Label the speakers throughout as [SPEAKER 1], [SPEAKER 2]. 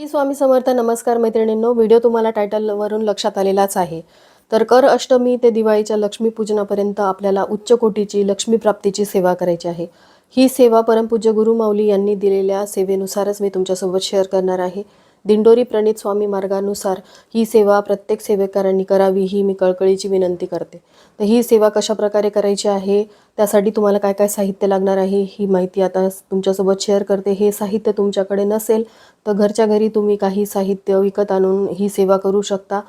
[SPEAKER 1] स्वामी समर्थ. नमस्कार मैत्रिणींनो, व्हिडिओ तुम्हाला टायटलवरून लक्षात आलेलाच आहे. तर कर अष्टमी ते दिवाळीच्या लक्ष्मीपूजनापर्यंत आपल्याला उच्च कोटीची लक्ष्मी प्राप्तीची सेवा करायची आहे. ही सेवा परमपूज्य गुरु माऊली यांनी दिलेल्या सेवेनुसारच मी तुमच्यासोबत शेअर करणार आहे. दिंडोरी प्रणित स्वामी मार्गानुसार ही सेवा प्रत्येक सेवेकरांनी करावी ही मी कळकळीची विनंती करते. तर ही सेवा कशा प्रकारे करायची आहे, त्यासाठी तुम्हाला काय काय साहित्य लागणार आहे ही माहिती आता तुमच्यासोबत शेअर करते. हे साहित्य तुमच्याकडे नसेल तर घरच्या घरी तुम्ही काही साहित्य विकत आणून ही सेवा करू शकता.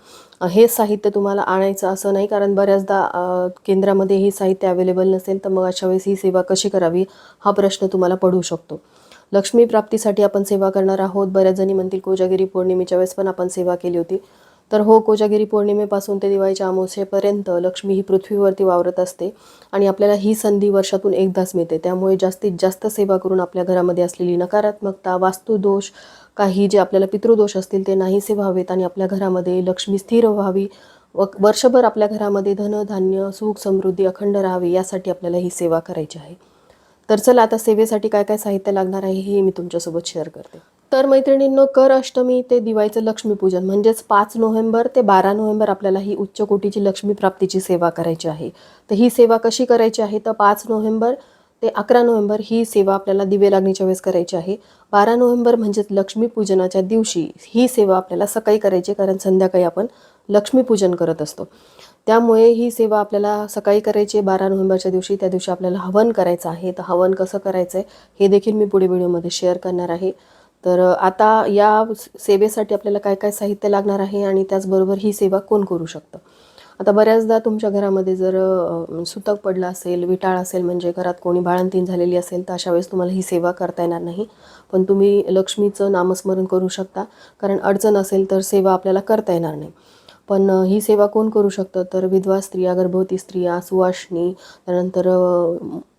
[SPEAKER 1] हे साहित्य तुम्हाला आणायचं असं नाही, कारण बऱ्याचदा केंद्रामध्ये हे साहित्य अवेलेबल नसेल तर मग अशा वेळेस ही सेवा कशी करावी हा प्रश्न तुम्हाला पडू शकतो. लक्ष्मी प्राप्तीसाठी आपण सेवा करणार आहोत. बऱ्याच जणी म्हणतील कोजागिरी पौर्णिमेच्या वेळेस पण आपण सेवा केली होती. तर हो, कोजागिरी पौर्णिमेपासून ते दिवाळीच्या अमावस्येपर्यंत लक्ष्मी ही पृथ्वीवरती वावरत असते आणि आपल्याला ही संधी वर्षातून एकदाच मिळते. त्यामुळे जास्तीत जास्त सेवा करून आपल्या घरामध्ये असलेली नकारात्मकता, वास्तुदोष, काही जे आपल्याला पितृदोष असतील ते नाहीसे व्हावेत आणि आपल्या घरामध्ये लक्ष्मी स्थिर व्हावी व वर्षभर आपल्या घरामध्ये धन धान्य सुख समृद्धी अखंड राहावी यासाठी आपल्याला ही सेवा करायची आहे. तर चला आता सेवेसाठी काय काय साहित्य लागणार आहे हे मी तुमच्यासोबत शेअर करते. तर मैत्रिणींनो, कर अष्टमी ते दिवाळीचं लक्ष्मीपूजन म्हणजेच 5 नोव्हेंबर ते 12 नोव्हेंबर आपल्याला ही उच्च कोटीची लक्ष्मी प्राप्तीची सेवा करायची आहे. तर ही सेवा कशी करायची आहे, तर 5 नोव्हेंबर ते 11 नोव्हेंबर ही सेवा आपल्याला दिवे लागणीच्या वेळेस करायची आहे. 12 नोव्हेंबर म्हणजेच लक्ष्मीपूजनाच्या दिवशी ही सेवा आपल्याला सकाळी करायची, कारण संध्याकाळी आपण लक्ष्मीपूजन करत असतो. त्यामुळे ही सेवा आपल्याला सकाळी करायची आहे 12 नोव्हेंबरच्या दिवशी. त्या दिवशी आपल्याला हवन करायचं आहे. तर हवन कसं करायचं आहे हे देखील मी पुढे व्हिडिओमध्ये शेअर करणार आहे. तर आता या सेवेसाठी आपल्याला काय काय साहित्य लागणार आहे आणि त्याचबरोबर ही सेवा कोण करू शकतं. आता बऱ्याचदा तुमच्या घरामध्ये जर सुतक पडलं असेल, विटाळ असेल, म्हणजे घरात कोणी बाळंतीण झालेली असेल, तर अशा वेळेस तुम्हाला ही सेवा करता येणार नाही. पण तुम्ही लक्ष्मीचं नामस्मरण करू शकता, कारण अडचण असेल तर सेवा आपल्याला करता येणार नाही. पण ही सेवा कोण करू शकतं, तर विधवा स्त्रिया, गर्भवती स्त्रिया, सुवासिनी, त्यानंतर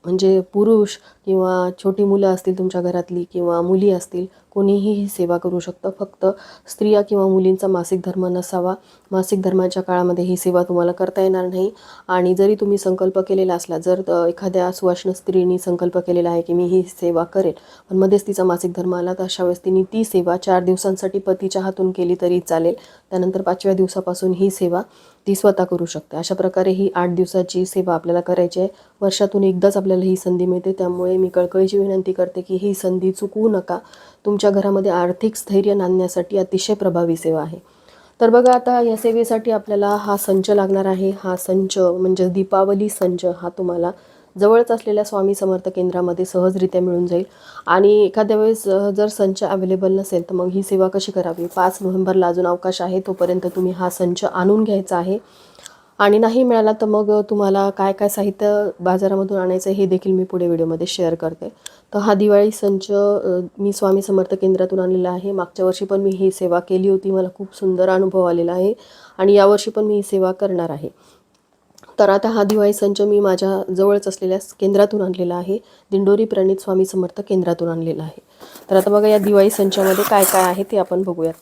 [SPEAKER 1] म्हणजे पुरुष किंवा छोटी मुलं असतील तुमच्या घरातली किंवा मुली असतील, कोणीही ही सेवा करू शकतं. फक्त स्त्रिया किंवा मुलींचा मासिक धर्म नसावा. मासिक धर्माच्या काळामध्ये ही सेवा तुम्हाला करता येणार नाही. आणि जरी तुम्ही संकल्प केलेला असला, जर एखाद्या सुवासिनी स्त्रीने संकल्प केलेला आहे की मी ही सेवा करेल, पण मध्येच तिचा मासिक धर्म आला, तर अशा वेळेस तिने ती सेवा 4 दिवसांसाठी पतीच्या हातून केली तरी चालेल. त्यानंतर 5व्या दिवसापासून ही सेवा ती स्वतः करू शकते. अशा प्रकारे ही 8 दिवसाची सेवा आपल्याला करायची आहे. वर्षातून एकदाच आपल्याला ही संधी मिळते, त्यामुळे मी कळकळीची विनंती करते की ही संधी चुकवू नका. तुमच्या घरामध्ये आर्थिक स्थैर्य आणण्यासाठी अतिशय प्रभावी सेवा आहे. तर बघा, आता या सेवेसाठी आपल्याला हा संच लागणार आहे. हा संच म्हणजे दीपावली संच हा तुम्हाला जवळच असलेल्या स्वामी समर्थ केंद्रामध्ये सहजरित्या मिळून जाईल. आणि एखाद्या वेळेस जर संच अवेलेबल नसेल तर मग ही सेवा कशी करावी. 5 नोव्हेंबरला अजून अवकाश आहे, तोपर्यंत तुम्ही हा संच आणून घ्यायचा आहे. आणि नाही मिळाला तर मग तुम्हाला काय काय साहित्य बाजारामधून आणायचं हे देखील मी पुढे व्हिडिओमध्ये शेअर करते. तर हा दिवाळी संच मी स्वामी समर्थ केंद्रातून आणलेला आहे. मागच्या वर्षी पण मी ही सेवा केली होती, मला खूप सुंदर अनुभव आलेला आहे आणि यावर्षी पण मी ही सेवा करणार आहे. तर आता हा दिवाळी संच मी माझ्या जवळच असलेल्या केंद्रातून आणलेला आहे. दिंडोरी प्रणित स्वामी समर्थ केंद्रातून आणलेला आहे. तर आता बघा, या दिवाळी संचामध्ये काय काय आहे ते आपण बघूयात.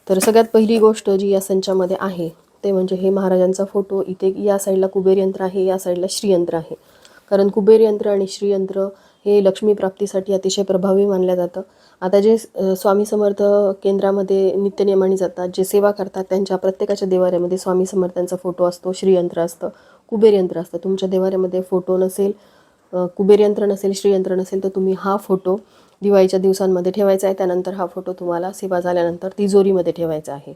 [SPEAKER 1] तर सगळ्यात पहिली गोष्ट जी या संचामध्ये आहे ते म्हणजे हे महाराजांचा फोटो. इथे या साईडला कुबेर यंत्र आहे, या साईडला श्रीयंत्र आहे. कारण कुबेर यंत्र आणि श्रीयंत्र हे लक्ष्मी प्राप्तीसाठी अतिशय प्रभावी मानलं जातं. आता जे स्वामी समर्थ केंद्रामध्ये नित्यनेमाने जातात, जे सेवा करतात, त्यांच्या प्रत्येकाच्या देवाऱ्यामध्ये स्वामी समर्थांचा फोटो असतो, श्रीयंत्र असतं, कुबेर यंत्र असतं. तुमच्या देवाऱ्यामध्ये फोटो नसेल, कुबेर यंत्र नसेल, श्रीयंत्र नसेल, तर तुम्ही हा फोटो दिवाळीच्या दिवसांमध्ये ठेवायचा आहे. त्यानंतर हा फोटो तुम्हाला सेवा झाल्यानंतर तिजोरीमध्ये ठेवायचा आहे.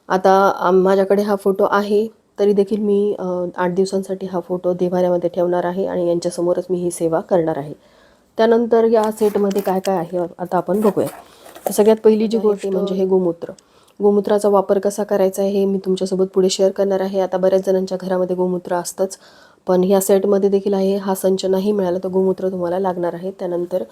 [SPEAKER 1] आता माझ्याकडे हा फोटो आहे, तरी देखील मी 8 दिवसांसाठी हा फोटो देवाऱ्यामध्ये ठेवणार आहे आणि यांच्यासमोरच मी ही सेवा करणार आहे. त्यानंतर या सेटमध्ये काय काय आहे आता आपण बघूया. सगळ्यात पहिली जी गोष्ट म्हणजे हे गोमूत्र. गोमूत्राचा वापर कसा करायचा आहे हे मी तुमच्यासोबत पुढे शेअर करणार आहे. आता बऱ्याच जणांच्या घरामध्ये गोमूत्र असतंच, पण ह्या सेटमध्ये देखील आहे. हा संच नाही मिळाला तर गोमूत्र तुम्हाला लागणार आहे. त्यानंतर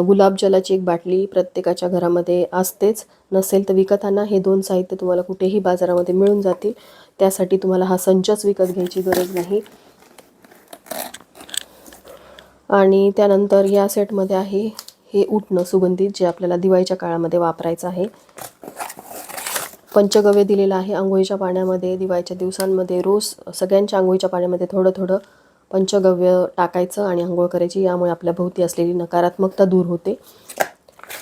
[SPEAKER 1] गुलाबजलाची एक बाटली प्रत्येकाच्या घरामध्ये असतेच, नसेल तर विकत आणा. हे 2 साहित्य तुम्हाला कुठेही बाजारामध्ये मिळून जातील. त्यासाठी तुम्हाला हा संचच विकत घ्यायची गरज नाही. आणि त्यानंतर या सेटमध्ये आहे हे उटणं सुगंधित, जे आपल्याला दिवाळीच्या काळामध्ये वापरायचं आहे. पंचगव्य दिलेला आहे अंघोळीच्या पाण्यामध्ये. दिवाळीच्या दिवसांमध्ये रोज सगळ्यांच्या अंघोळीच्या पाण्यामध्ये थोडं थोडं पंचगव्य टाकायचं आणि अंघोळ करायची. यामुळे आपल्या भोवती असलेली नकारात्मकता दूर होते.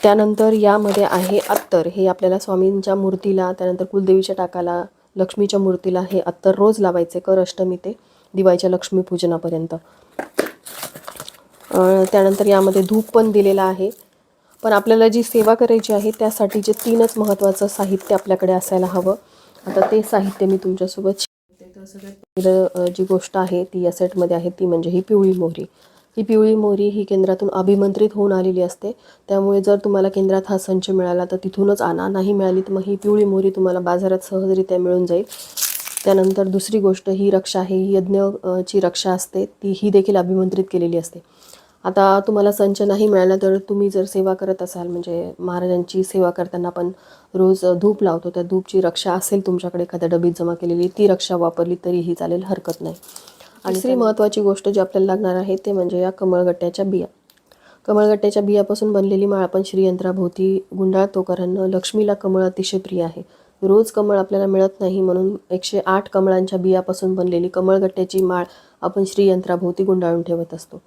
[SPEAKER 1] त्यानंतर यामध्ये आहे अत्तर. हे आपल्याला स्वामींच्या मूर्तीला, त्यानंतर कुलदेवीच्या टाकाला, लक्ष्मीच्या मूर्तीला हे अत्तर रोज लावायचे कर अष्टमी ते दिवाळीच्या लक्ष्मीपूजनापर्यंत. त्यानंतर यामध्ये धूप पण दिलेला आहे. पण आपल्याला जी सेवा करायची आहे त्यासाठी जे 3च महत्त्वाचं साहित्य आपल्याकडे असायला हवं. आता ते साहित्य मी तुमच्यासोबत शेअर करते. तर सगळ्यात पहिलं जी गोष्ट आहे ती या सेटमध्ये आहे ती म्हणजे ही पिवळी मोहरी. ही पिवळी मोहरी ही केंद्रातून अभिमंत्रित होऊन आलेली असते. त्यामुळे जर तुम्हाला केंद्रात हा संच मिळाला तर तिथूनच आणा. नाही मिळाली तर मग ही पिवळी मोहरी तुम्हाला बाजारात सहजरित्या मिळून जाईल. त्यानंतर दुसरी गोष्ट ही रक्षा आहे. ही यज्ञची रक्षा असते, ती ही देखील अभिमंत्रित केलेली असते. आता तुम्हाला संच नाही मिळाला तर तुम्ही जर सेवा करत असाल, म्हणजे महाराजांची सेवा करताना आपण रोज धूप लावतो, त्या धूपची रक्षा असेल तुमच्याकडे एखाद्या डबीत जमा केलेली, ती रक्षा वापरली तरीही चालेल, हरकत नाही. आणि दुसरी महत्त्वाची गोष्ट जी आपल्याला लागणार आहे ते म्हणजे या कमळगट्ट्याच्या बिया. कमळगट्ट्याच्या बियापासून बनलेली माळ आपण श्रीयंत्राभोवती गुंडाळतो, कारण लक्ष्मीला कमळ अतिशय प्रिय आहे. रोज कमळ आपल्याला मिळत नाही, म्हणून 108 कमळांच्या बियापासून बनलेली कमळगट्ट्याची माळ आपण श्रीयंत्राभोवती गुंडाळून ठेवत असतो.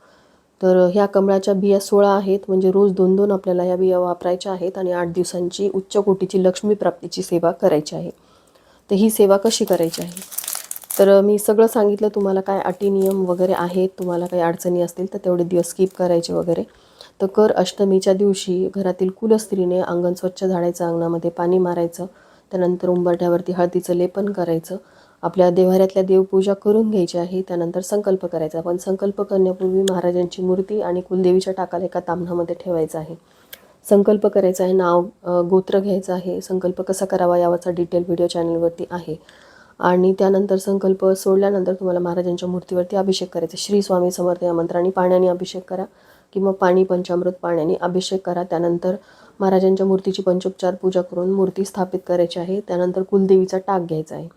[SPEAKER 1] तर ह्या कमळाच्या बिया 16 आहेत, म्हणजे रोज 2-2 आपल्याला या बिया वापरायच्या आहेत आणि 8 दिवसांची उच्च कोटीची लक्ष्मी प्राप्तीची सेवा करायची आहे. तर ही सेवा कशी करायची आहे, तर मी सगळं सांगितलं तुम्हाला. काय अटी नियम वगैरे आहेत, तुम्हाला काही अडचणी असतील तर तेवढे दिवस स्किप करायचे वगैरे. तर कर अष्टमीच्या दिवशी घरातील कुलस्त्रीने अंगण स्वच्छ झाडायचं, अंगणामध्ये पाणी मारायचं, त्यानंतर उंबरठ्यावरती हळदीचं लेपन करायचं, आपल्या देव्हाऱ्यातल्या देवपूजा करून घ्यायची आहे. त्यानंतर संकल्प करायचा. पण संकल्प करण्यापूर्वी महाराजांची मूर्ती आणि कुलदेवीच्या टाकाला एका ताम्हणामध्ये ठेवायचं आहे. संकल्प करायचा आहे, नाव गोत्र घ्यायचं आहे. संकल्प कसा करावा यावरचा डिटेल व्हिडिओ चॅनलवरती आहे. आणि त्यानंतर संकल्प सोडल्यानंतर तुम्हाला महाराजांच्या मूर्तीवरती अभिषेक करायचा. श्री स्वामी समर्थ या मंत्राने पाण्याने अभिषेक करा किंवा पाणी पंचामृत पाण्याने अभिषेक करा. त्यानंतर महाराजांच्या मूर्तीची पंचोपचार पूजा करून मूर्ती स्थापित करायची आहे. त्यानंतर कुलदेवीचा टाक घ्यायचा आहे.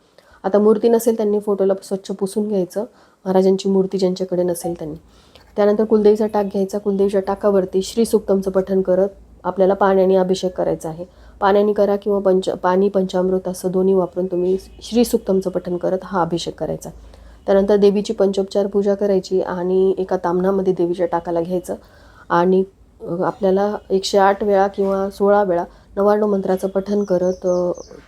[SPEAKER 1] आता मूर्ती नसेल त्यांनी फोटोला स्वच्छ पुसून घ्यायचं, महाराजांची मूर्ती ज्यांच्याकडे नसेल त्यांनी. त्यानंतर कुलदेवीचा टाक घ्यायचा. कुलदेवीच्या टाकावरती श्री सुक्तमचं पठण करत आपल्याला पाण्याने अभिषेक करायचा आहे. पाण्याने करा किंवा पाणी पंचामृत असं दोन्ही वापरून तुम्ही श्री सुक्तमचं पठण करत हा अभिषेक करायचा. त्यानंतर देवीची पंचोपचार पूजा करायची आणि एका ताम्हणामध्ये देवीच्या टाकाला घ्यायचं आणि आपल्याला 108 वेळा किंवा 16 वेळा नवार्णव मंत्राचं पठण करत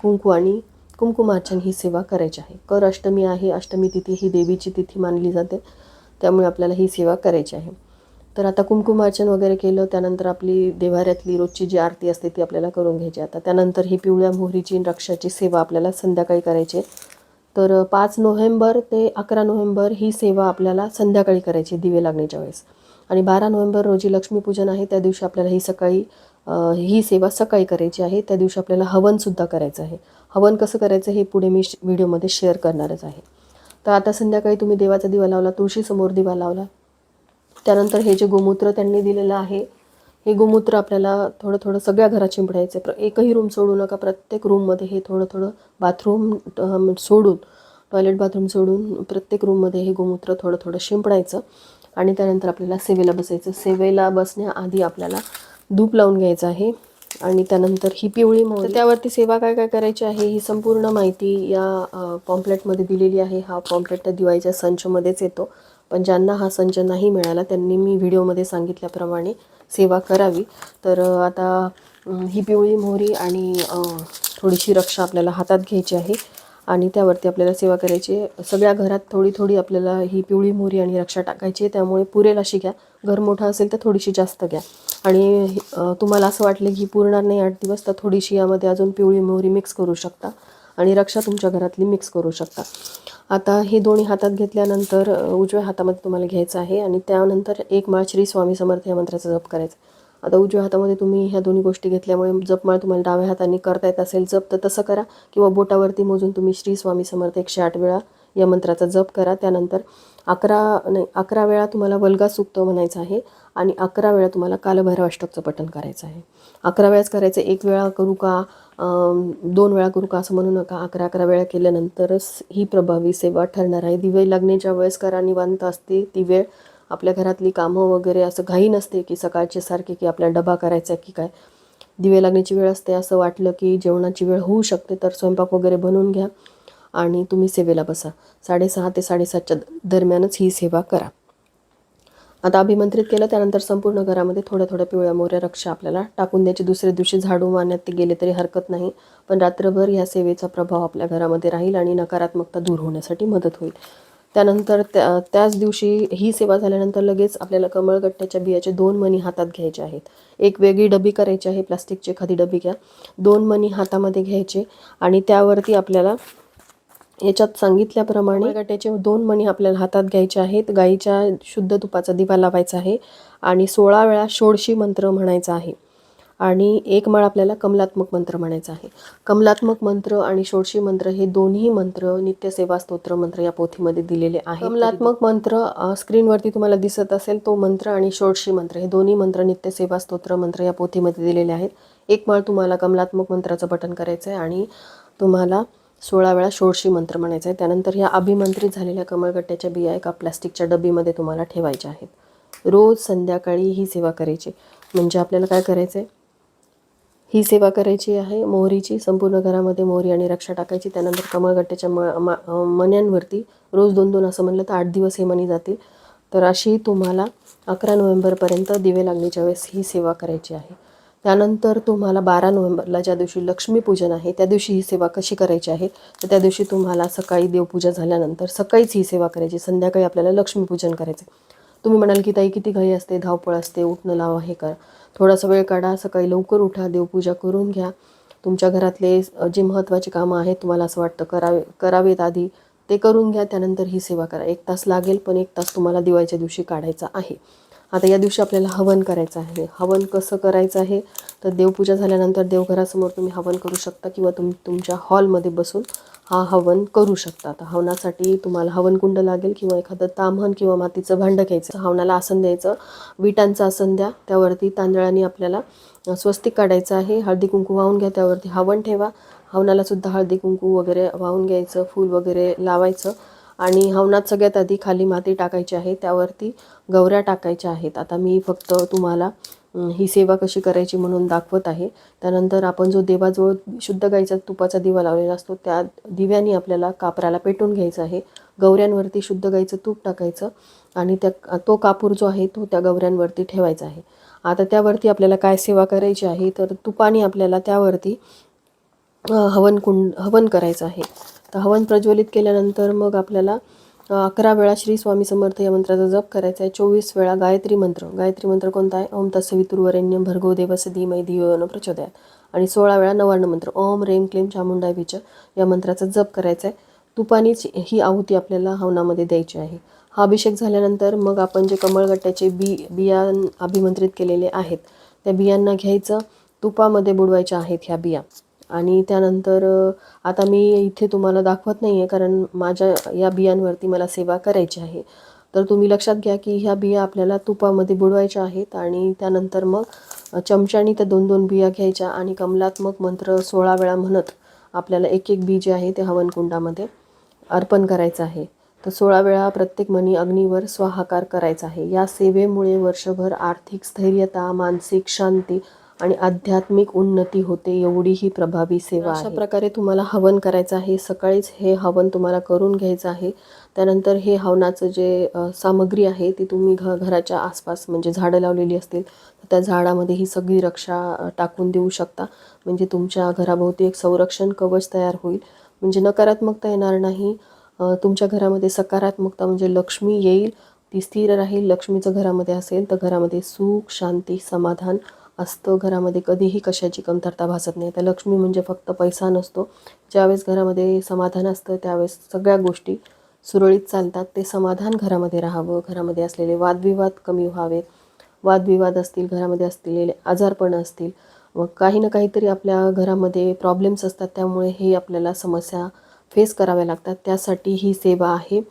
[SPEAKER 1] कुंकू आणि कुंकुमार्चन ही सेवा करायची आहे. कर अष्टमी आहे, अष्टमी तिथी ही देवीची तिथी मानली जाते, त्यामुळे आपल्याला ही सेवा करायची आहे. तर आता कुंकुमार्चन वगैरे केलं, त्यानंतर आपली देव्हाऱ्यातली रोजची जी आरती असते ती आपल्याला करून घ्यायची. आता त्यानंतर ही पिवळ्या मोहरीची रक्षाची सेवा आपल्याला संध्याकाळी करायची. तर 5 नोव्हेंबर ते 11 नोव्हेंबर ही सेवा आपल्याला संध्याकाळी करायची दिवे लागण्याच्या वेळेस. आणि 12 नोव्हेंबर रोजी लक्ष्मीपूजन आहे, त्या दिवशी आपल्याला ही सेवा सकाळी करायची आहे. त्या दिवशी आपल्याला हवनसुद्धा करायचं आहे. हवन कसं करायचं हे पुढे मी व्हिडिओमध्ये शेअर करणारच आहे. तर आता संध्याकाळी तुम्ही देवाचा दिवा लावला, तुळशीसमोर दिवा लावला. त्यानंतर हे जे गोमूत्र त्यांनी दिलेलं आहे, हे गोमूत्र आपल्याला थोडं थोडं सगळ्या घरात शिंपडायचं. एकही रूम सोडू नका, प्रत्येक रूममध्ये हे थोडं थोडं बाथरूम सोडून, टॉयलेट बाथरूम सोडून प्रत्येक रूममध्ये हे गोमूत्र थोडं थोडं शिंपडायचं. आणि त्यानंतर आपल्याला सेवेला बसायचं. सेवेला बसण्याआधी आपल्याला धूप लावून घ्यायचं आहे. आणि त्यानंतर ही पिवळी मोहरी, त्यावरती सेवा काय काय करायची आहे ही संपूर्ण माहिती या पॉम्पलेटमध्ये दिलेली आहे. हा पॉम्पलेट त्या दिवाळीच्या संचमध्येच येतो, पण ज्यांना हा संच नाही मिळाला त्यांनी मी व्हिडिओमध्ये सांगितल्याप्रमाणे सेवा करावी. तर आता ही पिवळी मोहरी आणि थोडीशी रक्षा आपल्याला हातात घ्यायची आहे आणि त्यावरती आपल्याला सेवा करायची. सगळ्या घरात थोडी थोडी आपल्याला ही पिवळी मोहरी आणि रक्षा टाकायची, त्यामुळे पुरेल अशी घ्या. घर मोठं असेल तर थोडीशी जास्त घ्या. आणि तुम्हाला असं वाटलं की पुरणार नाही 8 दिवस, तर थोडीशी यामध्ये अजून पिवळी मोहरी मिक्स करू शकता आणि रक्षा तुमच्या घरातली मिक्स करू शकता. आता हे दोन्ही हातात घेतल्यानंतर उजव्या हातामध्ये तुम्हाला घ्यायचं आहे आणि त्यानंतर एक माळ श्री स्वामी समर्थ या मंत्राचा जप करायचा. आता उजव्या हातामध्ये तुम्ही ह्या दोन्ही गोष्टी घेतल्यामुळे जपमाळ तुम्हाला डाव्या हाताने करता येत असेल जप तर तसं करा, किंवा बोटावरती मोजून तुम्ही श्री स्वामी समर्थ 108 वेळा या मंत्राचा जप करा. त्यानंतर 11 वेळा तुम्हाला वल्गा सूक्त म्हणायचं आहे आणि 11 वेळा तुम्हाला कालभैरवाष्टकचं पठण करायचं आहे. 11 वेळाच करायचं, 1 वेळा करू का 2 वेळा करू का असं म्हणू नका. 11 वेळा केल्यानंतरच ही प्रभावी सेवा ठरणार आहे. दिवे लागण्याच्या वेळेस करा, निवांत असते ती वेळ. आपल्या घरातली कामं वगैरे असं घाई नसते की सकाळचे सारखे की आपल्याला डबा करायचा की काय. दिवे लागण्याची वेळ असते, असं वाटलं की जेवणाची वेळ होऊ शकते तर स्वयंपाक वगैरे बनवून घ्या आणि तुम्ही सेवेला बसा. 6:30 ते 7:30च्या दरम्यानच ही सेवा करा. आता अभिमंत्रित केलं, त्यानंतर संपूर्ण घरामध्ये थोड्या थोड्या पिवळ्या मोहऱ्या रक्षा आपल्याला टाकून द्यायची. दुसऱ्या दिवशी झाडू मारण्यात ते गेले तरी हरकत नाही, पण रात्रभर ह्या सेवेचा प्रभाव आपल्या घरामध्ये राहील आणि नकारात्मकता दूर होण्यासाठी मदत होईल. त्यानंतर त्याच दिवशी ही सेवा झाल्यानंतर लगेच आपल्याला कमळगट्ट्याच्या बियाचे 2 मणी हातात घ्यायचे आहेत. एक वेगळी डबी करायची आहे, प्लास्टिकची एखादी डबी घ्या, 2 मणी हातामध्ये घ्यायचे आणि त्यावरती आपल्याला याच्यात सांगितल्याप्रमाणे कमळगट्ट्याचे 2 मणी आपल्याला हातात घ्यायचे आहेत. गाईच्या शुद्ध तुपाचा दिवा लावायचा आहे आणि 16 वेळा षोडशी मंत्र म्हणायचा आहे आणि 1 माळ आपल्याला कमलात्मक मंत्र म्हणायचा आहे. कमलात्मक मंत्र आणि षोडशी मंत्र हे दोन्ही मंत्र नित्यसेवा स्तोत्र मंत्र या पोथीमध्ये दिलेले आहे. कमलात्मक मंत्र स्क्रीनवरती तुम्हाला दिसत असेल, तो मंत्र आणि षोडशी मंत्र हे दोन्ही मंत्र नित्यसेवा स्तोत्र मंत्र या पोथीमध्ये दिलेले आहेत. 1 माळ तुम्हाला कमलात्मक मंत्राचं पठण करायचं आहे आणि तुम्हाला 16 वेळा षोडशी मंत्र म्हणायचं आहे. त्यानंतर ह्या अभिमंत्रित झालेल्या कमळगट्ट्याच्या बिया एका प्लास्टिकच्या डबीमध्ये तुम्हाला ठेवायच्या आहेत. रोज संध्याकाळी ही सेवा करायची. म्हणजे आपल्याला काय करायचं आहे, ही सेवा करायची आहे मोहरीची. संपूर्ण घरामध्ये मोहरी आणि रक्षा टाकायची. त्यानंतर कमळगट्ट्याच्या मण्यांवरती रोज 2-2 असं म्हणलं तर 8 दिवस हे मणी जातील. तर अशी तुम्हाला 11 नोव्हेंबरपर्यंत दिवे लागण्याच्या वेळेस ही सेवा करायची आहे. त्यानंतर तुम्हाला 12 नोव्हेंबरला ज्या दिवशी लक्ष्मीपूजन आहे त्या दिवशी ही सेवा कशी करायची आहे, तर त्या दिवशी तुम्हाला सकाळी देवपूजा झाल्यानंतर सकाळीच ही सेवा करायची. संध्याकाळी आपल्याला लक्ष्मीपूजन करायचं. तुम्ही म्हणाल की ताई किती घाई असते, धावपळ असते, उठणं लावा, हे करा. थोडासा वेळ काढा, सकाळी लवकर उठा, देवपूजा करून घ्या. तुमच्या घरातले जे महत्त्वाचे कामं आहेत तुम्हाला असं वाटतं करावेत आधी ते करून घ्या. त्यानंतर ही सेवा करा. 1 तास लागेल, पण 1 तास तुम्हाला दिवाळीच्या दिवशी काढायचा आहे. आता या दिवशी आपल्याला हवन करायचं आहे. हवन कसं करायचं आहे, तर देवपूजा झाल्यानंतर देवघरासमोर तुम्ही हवन करू शकता किंवा तुमच्या हॉलमध्ये बसून हा हवन करू शकता. आता हवनासाठी तुम्हाला हवनकुंड लागेल किंवा एखादं ताम्हण किंवा मातीचं भांडं घ्यायचं. हवनाला आसन द्यायचं, विटांचं आसन द्या. त्यावरती तांदळाने आपल्याला स्वस्तिक काढायचं आहे. हळदी कुंकू वाहून घ्या, त्यावरती हवन ठेवा. हवनाला सुद्धा हळदी कुंकू वगैरे वाहून घ्यायचं, फूल वगैरे लावायचं आणि हवनात सगळ्यात आधी खाली माती टाकायची आहे, त्यावरती गवऱ्या टाकायच्या आहेत. आता मी फक्त तुम्हाला ही सेवा कशी करायची म्हणून दाखवत आहे. त्यानंतर आपण जो देवाजवळ शुद्ध गाईचा तुपाचा दिवा लावलेला असतो त्या दिव्याने आपल्याला कापराला पेटून घ्यायचं आहे. गवऱ्यांवरती शुद्ध गाईचं तूप टाकायचं आणि तो कापूर जो आहे तो त्या गवऱ्यांवरती ठेवायचा आहे. आता त्यावरती आपल्याला काय सेवा करायची आहे, तर तुपाने आपल्याला त्यावरती हवन करायचं आहे. तर हवन प्रज्वलित केल्यानंतर मग आपल्याला 11 वेळा श्री स्वामी समर्थ या मंत्राचा जप करायचा आहे. 24 वेळा गायत्री मंत्र कोणता आहे, ओम तत्सवितुर्वरेण्यं भर्गो देवस्य धीमहि धियो यो न प्रचोदयात्. आणि 16 वेळा नवार्ण मंत्र ओम रेम क्लीम चामुंडाय विच या मंत्राचा जप करायचा आहे. तुपानीच ही आहुती आपल्याला हवनामध्ये द्यायची आहे. हा अभिषेक झाल्यानंतर मग आपण जे कमळगट्ट्याचे बिया अभिमंत्रित केलेले आहेत त्या बियांना घ्यायचं, तुपामध्ये बुडवायच्या आहेत ह्या बिया. आणि त्यानंतर आता मी इथे तुम्हाला दाखवत नाही आहे कारण माझ्या या बियांवरती मला सेवा करायची आहे. तर तुम्ही लक्षात घ्या की ह्या बिया आपल्याला तुपामध्ये बुडवायच्या आहेत आणि त्यानंतर मग चमच्याने त्या 2-2 बिया घ्यायच्या आणि कमलात्मक मंत्र 16 वेळा म्हणत आपल्याला एक बी जे आहे ते हवनकुंडामध्ये अर्पण करायचं आहे. तर 16 वेळा प्रत्येक मणी अग्नीवर स्वाहाकार करायचा आहे. या सेवेमुळे वर्षभर आर्थिक स्थैर्यता, मानसिक शांती आणि आध्यात्मिक उन्नती होते. एवढी ही प्रभावी सेवा आहे. अशा प्रकारे तुम्हाला हवन करायचं आहे. सकाळीच हे हवन तुम्हाला करून घ्यायचं आहे. त्यानंतर हे हवनाचं जे सामग्री आहे ती तुम्ही घराच्या आसपास म्हणजे झाडं लावलेली असतील तर त्या झाडामध्ये ही सगळी रक्षा टाकून देऊ शकता. म्हणजे तुमच्या घराभोवती एक संरक्षण कवच तयार होईल. म्हणजे नकारात्मकता येणार नाही. तुमच्या घरामध्ये सकारात्मकता म्हणजे लक्ष्मी येईल, ती स्थिर राहील. लक्ष्मीचं घरामध्ये असेल तर घरामध्ये सुख, शांती, समाधान असतं. घरामध्ये कधीही कशाची कमतरता भासत नाही. तर लक्ष्मी म्हणजे फक्त पैसा नसतो. ज्यावेळेस घरामध्ये समाधान असतं त्यावेळेस सगळ्या गोष्टी सुरळीत चालतात. ते समाधान घरामध्ये राहावं, घरामध्ये असलेले वादविवाद कमी व्हावेत. वादविवाद असतील, घरामध्ये असलेले आजारपण असतील, मग काही ना काहीतरी आपल्या घरामध्ये प्रॉब्लेम्स असतात, त्यामुळे हे आपल्याला समस्या फेस कराव्या लागतात. त्यासाठी ही सेवा आहे.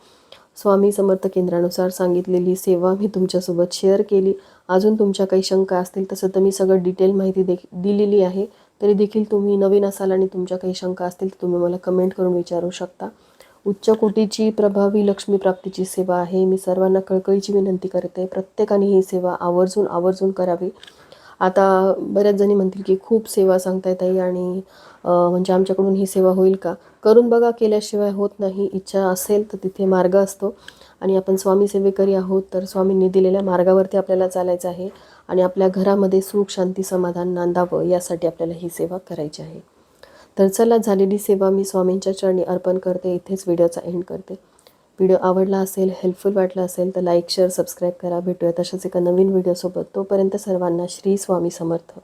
[SPEAKER 1] स्वामी समर्थ केंद्रानुसार सांगितलेली सेवा मी तुमच्यासोबत शेअर केली. अजून तुमच्या काही शंका असतील तसं तर मी सगळं डिटेल माहिती दिलेली आहे. तरी देखील तुम्ही नवीन असाल आणि तुमच्या काही शंका असतील तर तुम्ही मला कमेंट करून विचारू शकता. उच्च कोटीची प्रभावी लक्ष्मी प्राप्तीची सेवा आहे. मी सर्वांना कळकळीची विनंती करते, प्रत्येकाने ही सेवा आवर्जून करावी. आता बऱ्याच जणी म्हणतील की खूप सेवा सांगताय ताई आणि म्हणजे आमच्याकडून ही सेवा होईल का? करून बघा, केल्याशिवाय होत नाही. इच्छा असेल तर तिथे मार्ग असतो आणि आपण स्वामी सेवेकरी आहोत, तर स्वामींनी दिलेल्या मार्गावरती आपल्याला चालायचं आहे आणि आपल्या घरामध्ये सुख, शांती, समाधान नांदावं यासाठी आपल्याला ही सेवा करायची आहे. तर चला, झालेली सेवा मी स्वामींच्या चरणी अर्पण करते. इथेच व्हिडिओचा एंड करते. व्हिडिओ आवडला असेल, हेल्पफुल वाटला असेल तर लाईक, शेअर, सबस्क्राईब करा. भेटूया तशाच एका नवीन व्हिडिओसोबत. तोपर्यंत सर्वांना श्री स्वामी समर्थ.